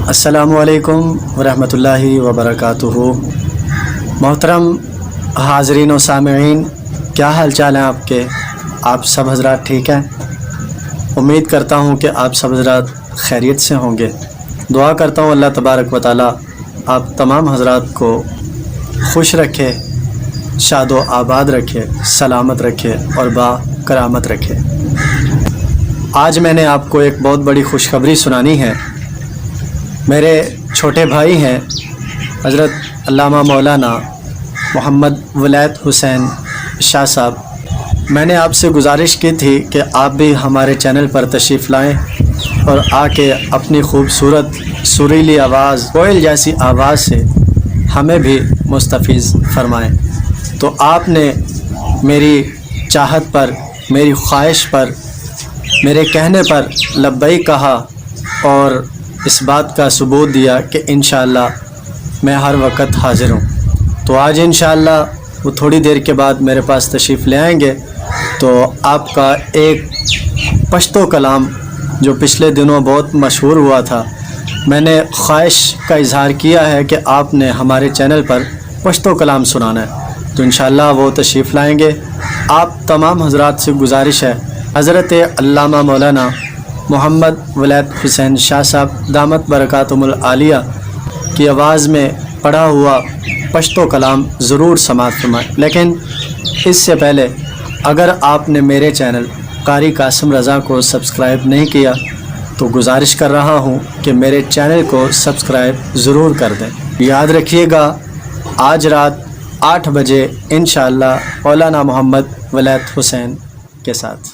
السلام علیکم ورحمۃ اللہ وبرکاتہ۔ محترم حاضرین و سامعین، کیا حال چال ہیں آپ کے؟ آپ سب حضرات ٹھیک ہیں؟ امید کرتا ہوں کہ آپ سب حضرات خیریت سے ہوں گے۔ دعا کرتا ہوں اللہ تبارک و تعالی آپ تمام حضرات کو خوش رکھے، شاد و آباد رکھے، سلامت رکھے اور با کرامت رکھے۔ آج میں نے آپ کو ایک بہت بڑی خوشخبری سنانی ہے۔ میرے چھوٹے بھائی ہیں حضرت علامہ مولانا محمد ولایت حسین شاہ صاحب، میں نے آپ سے گزارش کی تھی کہ آپ بھی ہمارے چینل پر تشریف لائیں اور آ کے اپنی خوبصورت سریلی آواز، کوئل جیسی آواز سے ہمیں بھی مستفیض فرمائیں۔ تو آپ نے میری چاہت پر، میری خواہش پر، میرے کہنے پر لبیک کہا اور اس بات کا ثبوت دیا کہ انشاءاللہ میں ہر وقت حاضر ہوں۔ تو آج انشاءاللہ وہ تھوڑی دیر کے بعد میرے پاس تشریف لے آئیں گے۔ تو آپ کا ایک پشتو کلام جو پچھلے دنوں بہت مشہور ہوا تھا، میں نے خواہش کا اظہار کیا ہے کہ آپ نے ہمارے چینل پر پشتو کلام سنانا ہے، تو انشاءاللہ وہ تشریف لائیں گے۔ آپ تمام حضرات سے گزارش ہے، حضرت علامہ مولانا محمد ولایت حسین شاہ صاحب دامت برکاتہم العالیہ کی آواز میں پڑھا ہوا پشتو کلام ضرور سماعت فرمائیں۔ لیکن اس سے پہلے اگر آپ نے میرے چینل قاری قاسم رضا کو سبسکرائب نہیں کیا تو گزارش کر رہا ہوں کہ میرے چینل کو سبسکرائب ضرور کر دیں۔ یاد رکھیے گا آج رات 8 بجے انشاءاللہ مولانا محمد ولایت حسین کے ساتھ۔